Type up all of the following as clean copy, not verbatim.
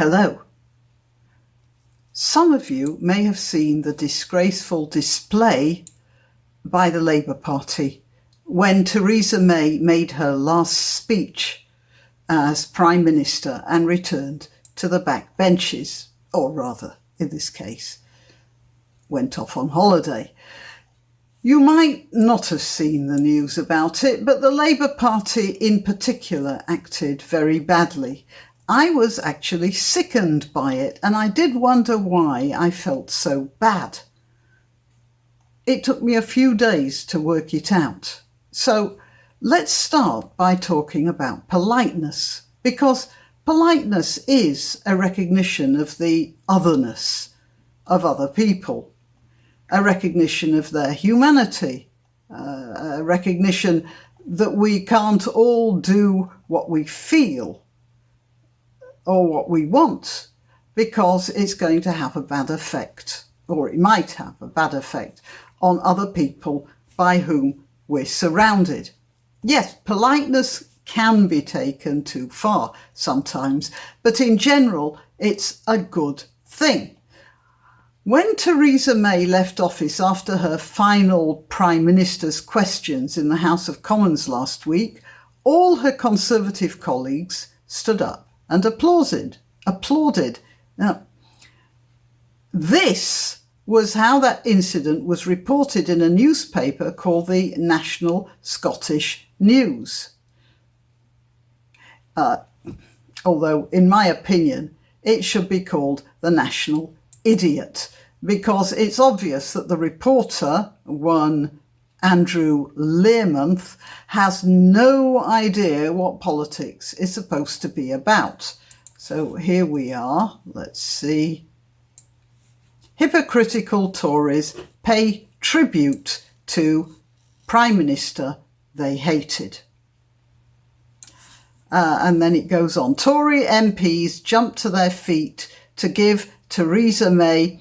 Hello. Some of you may have seen the disgraceful display by the Labour Party when Theresa May made her last speech as Prime Minister and returned to the back benches, or rather, in this case, went off on holiday. You might not have seen the news about it, but the Labour Party in particular acted very badly. I was actually sickened by it, and I did wonder why I felt so bad. It took me a few days to work it out. So let's start by talking about politeness, because politeness is a recognition of the otherness of other people, a recognition of their humanity, a recognition that we can't all do what we feel or what we want, because it's going to have a bad effect, or it might have a bad effect on other people by whom we're surrounded. Yes, politeness can be taken too far sometimes, but in general, it's a good thing. When Theresa May left office after her final Prime Minister's questions in the House of Commons last week, all her Conservative colleagues stood up and applauded. Now, this was how that incident was reported in a newspaper called the National Scottish News. Although, in my opinion, it should be called the National Idiot, because it's obvious that the reporter, one Andrew Learmonth, has no idea what politics is supposed to be about. So here we are. Let's see. Hypocritical Tories pay tribute to Prime Minister they hated. And then it goes on. Tory MPs jumped to their feet to give Theresa May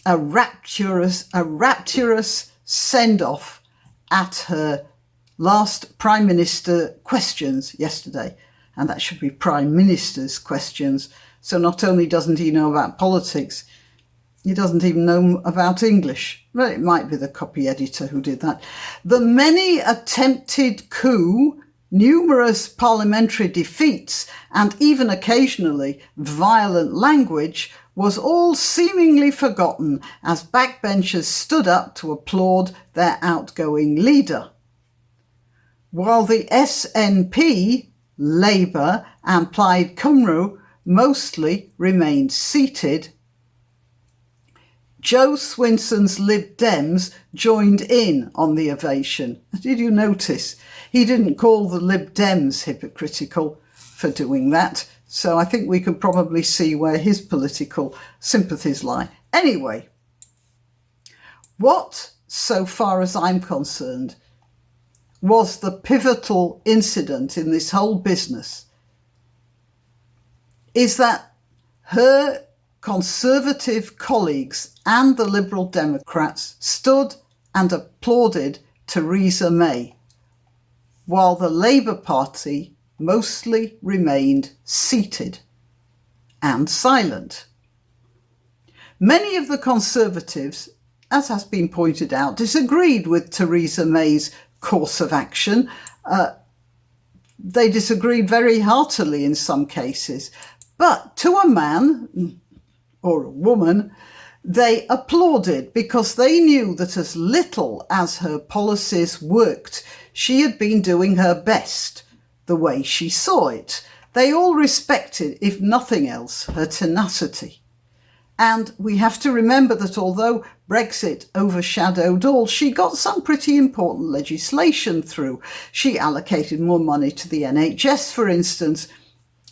a rapturous send-off at her last Prime Minister questions yesterday. And that should be Prime Minister's questions. So not only doesn't he know about politics, he doesn't even know about English. Well, it might be the copy editor who did that. The many attempted coup, numerous parliamentary defeats, and even occasionally violent language was all seemingly forgotten as backbenchers stood up to applaud their outgoing leader. While the SNP, Labour and Plaid Cymru mostly remained seated, Joe Swinson's Lib Dems joined in on the ovation. Did you notice? He didn't call the Lib Dems hypocritical for doing that. So I think we can probably see where his political sympathies lie. Anyway, what, so far as I'm concerned, was the pivotal incident in this whole business is that her Conservative colleagues and the Liberal Democrats stood and applauded Theresa May, while the Labour Party mostly remained seated and silent. Many of the Conservatives, as has been pointed out, disagreed with Theresa May's course of action. They disagreed very heartily in some cases. But to a man, or a woman, they applauded because they knew that as little as her policies worked, she had been doing her best, the way she saw it. They all respected, if nothing else, her tenacity. And we have to remember that although Brexit overshadowed all, she got some pretty important legislation through. She allocated more money to the NHS, for instance,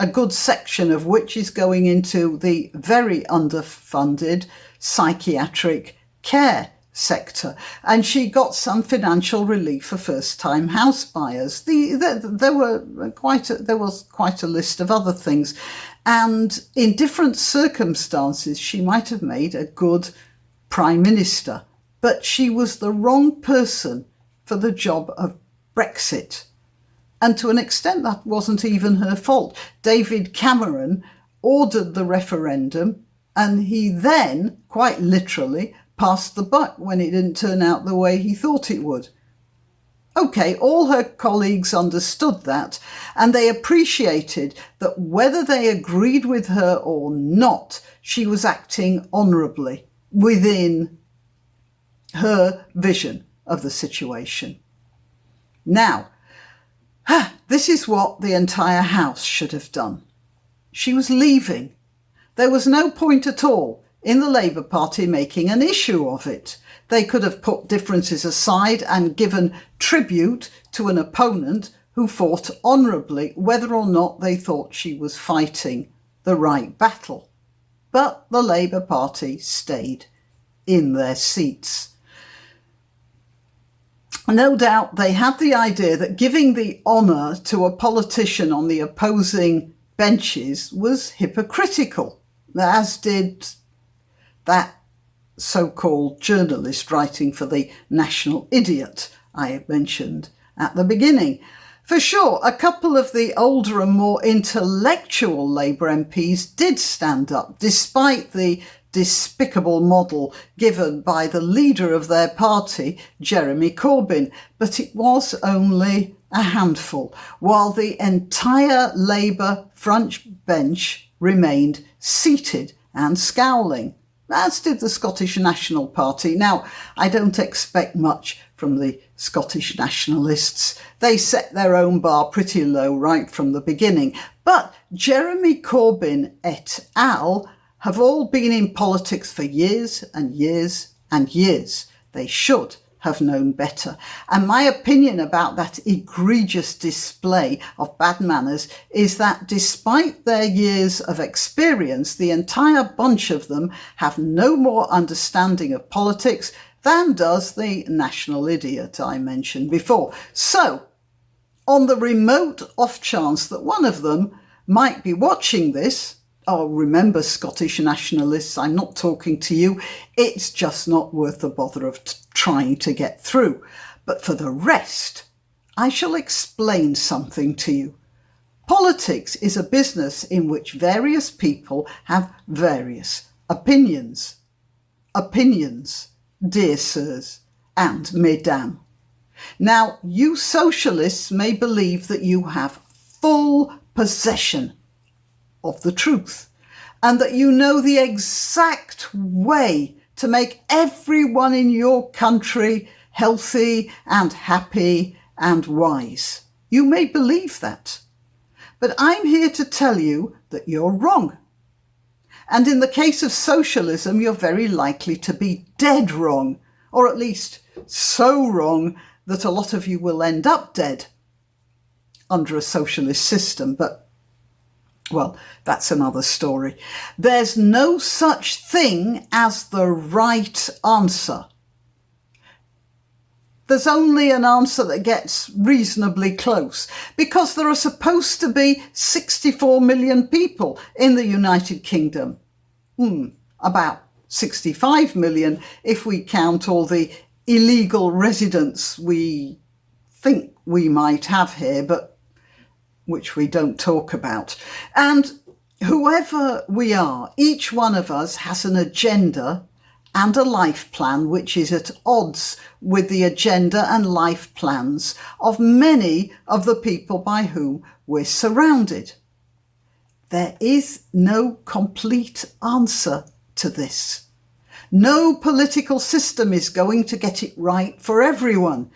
a good section of which is going into the very underfunded psychiatric care sector. And she got some financial relief for first-time house buyers. There was quite a list of other things. And in different circumstances, she might have made a good Prime Minister. But she was the wrong person for the job of Brexit. And to an extent, that wasn't even her fault. David Cameron ordered the referendum, and he then, quite literally, passed the buck when it didn't turn out the way he thought it would. Okay, all her colleagues understood that, and they appreciated that whether they agreed with her or not, she was acting honourably within her vision of the situation. Now, this is what the entire House should have done. She was leaving. There was no point at all in the Labour Party making an issue of it. They could have put differences aside and given tribute to an opponent who fought honourably, whether or not they thought she was fighting the right battle. But the Labour Party stayed in their seats. No doubt they had the idea that giving the honour to a politician on the opposing benches was hypocritical, as did that so-called journalist writing for the National Idiot I mentioned at the beginning. For sure, a couple of the older and more intellectual Labour MPs did stand up, despite the despicable model given by the leader of their party, Jeremy Corbyn, but it was only a handful, while the entire Labour front bench remained seated and scowling, as did the Scottish National Party. Now, I don't expect much from the Scottish nationalists. They set their own bar pretty low right from the beginning. But Jeremy Corbyn et al. Have all been in politics for years and years and years. They should have known better. And my opinion about that egregious display of bad manners is that despite their years of experience, the entire bunch of them have no more understanding of politics than does the national idiot I mentioned before. So, on the remote off chance that one of them might be watching this, oh, remember, Scottish nationalists, I'm not talking to you. It's just not worth the bother of trying to get through. But for the rest, I shall explain something to you. Politics is a business in which various people have various opinions. Opinions, dear sirs and mesdames. Now, you socialists may believe that you have full possession of the truth, and that you know the exact way to make everyone in your country healthy and happy and wise. You may believe that, but I'm here to tell you that you're wrong. And in the case of socialism, you're very likely to be dead wrong, or at least so wrong that a lot of you will end up dead under a socialist system. But well, that's another story. There's no such thing as the right answer. There's only an answer that gets reasonably close, because there are supposed to be 64 million people in the United Kingdom. About 65 million if we count all the illegal residents we think we might have here, but which we don't talk about. And whoever we are, each one of us has an agenda and a life plan which is at odds with the agenda and life plans of many of the people by whom we're surrounded. There is no complete answer to this. No political system is going to get it right for everyone.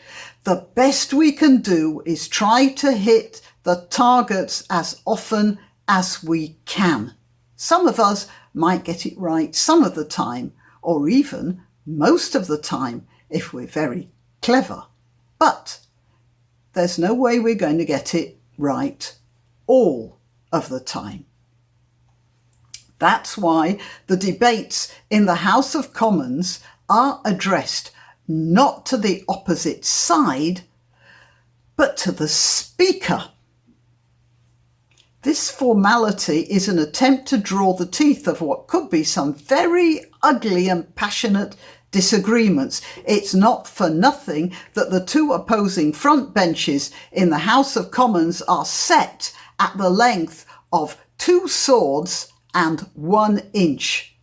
The best we can do is try to hit the targets as often as we can. Some of us might get it right some of the time, or even most of the time if we're very clever. But there's no way we're going to get it right all of the time. That's why the debates in the House of Commons are addressed not to the opposite side, but to the Speaker. This formality is an attempt to draw the teeth of what could be some very ugly and passionate disagreements. It's not for nothing that the two opposing front benches in the House of Commons are set at the length of 2 swords and 1 inch.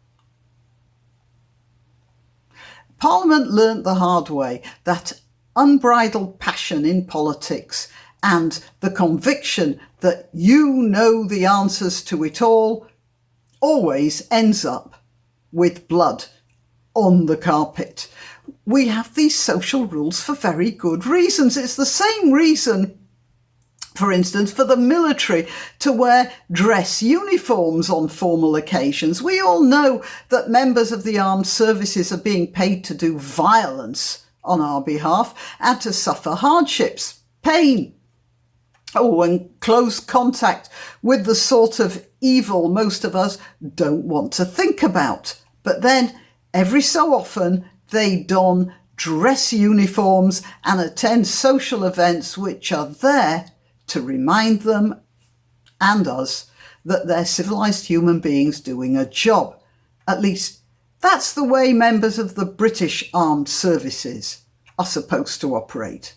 Parliament learnt the hard way that unbridled passion in politics and the conviction that you know the answers to it all always ends up with blood on the carpet. We have these social rules for very good reasons. It's the same reason, for instance, for the military to wear dress uniforms on formal occasions. We all know that members of the armed services are being paid to do violence on our behalf and to suffer hardships, pain, and close contact with the sort of evil most of us don't want to think about. But then, every so often, they don dress uniforms and attend social events which are there to remind them and us that they're civilised human beings doing a job. At least, that's the way members of the British Armed Services are supposed to operate.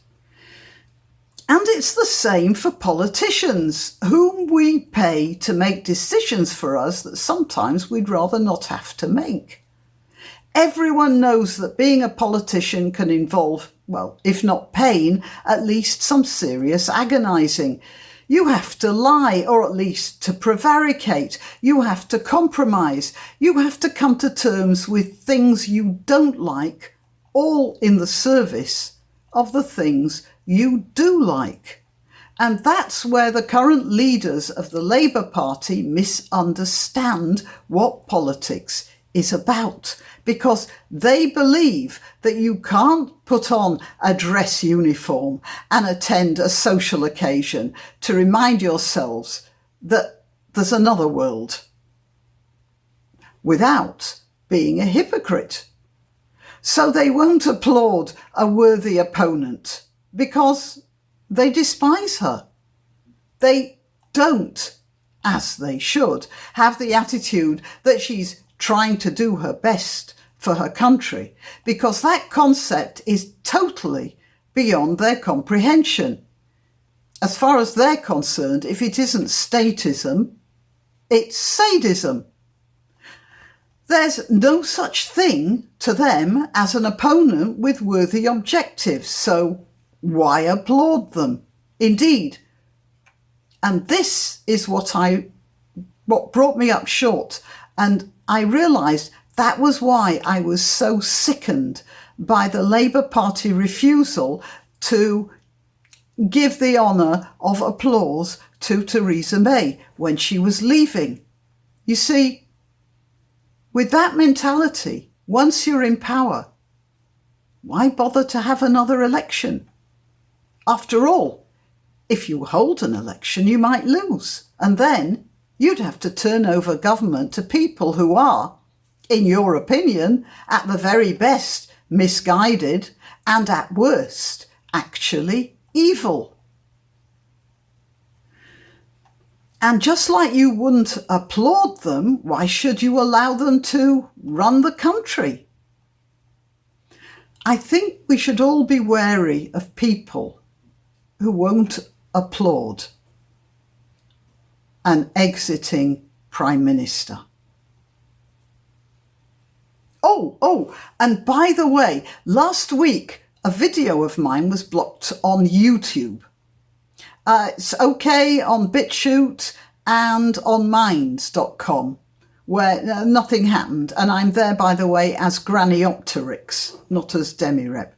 And it's the same for politicians, whom we pay to make decisions for us that sometimes we'd rather not have to make. Everyone knows that being a politician can involve, well, if not pain, at least some serious agonising. You have to lie, or at least to prevaricate. You have to compromise. You have to come to terms with things you don't like, all in the service of the things you do like. And that's where the current leaders of the Labour Party misunderstand what politics is about, because they believe that you can't put on a dress uniform and attend a social occasion to remind yourselves that there's another world without being a hypocrite. So they won't applaud a worthy opponent because they despise her. They don't, as they should, have the attitude that she's trying to do her best for her country, because that concept is totally beyond their comprehension. As far as they're concerned, if it isn't statism, it's sadism. There's no such thing to them as an opponent with worthy objectives, so why applaud them? Indeed. And this is what brought me up short, and I realised that was why I was so sickened by the Labour Party refusal to give the honour of applause to Theresa May when she was leaving. You see, with that mentality, once you're in power, why bother to have another election? After all, if you hold an election, you might lose, and then you'd have to turn over government to people who are, in your opinion, at the very best, misguided, and at worst, actually evil. And just like you wouldn't applaud them, why should you allow them to run the country? I think we should all be wary of people who won't applaud an exiting Prime Minister. Oh, and by the way, last week a video of mine was blocked on YouTube. It's okay on BitChute and on Minds.com, where nothing happened. And I'm there, by the way, as Graniopteryx, not as Demirep.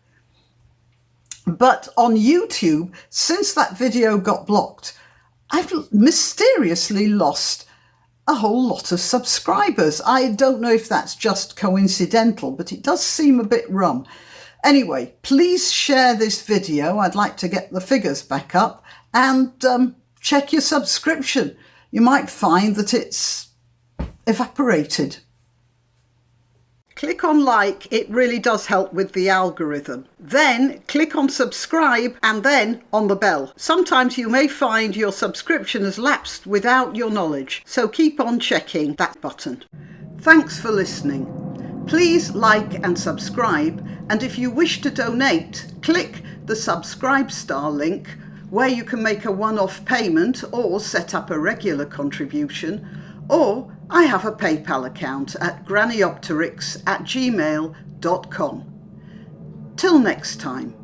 But on YouTube, since that video got blocked, I've mysteriously lost a whole lot of subscribers. I don't know if that's just coincidental, but it does seem a bit rum. Anyway, please share this video. I'd like to get the figures back up, and check your subscription. You might find that it's evaporated. Click on like, it really does help with the algorithm. Then click on subscribe and then on the bell. Sometimes you may find your subscription has lapsed without your knowledge, so keep on checking that button. Thanks for listening. Please like and subscribe, and if you wish to donate, click the subscribe star link where you can make a one-off payment or set up a regular contribution, or I have a PayPal account at grannyopteryx@gmail.com. Till next time.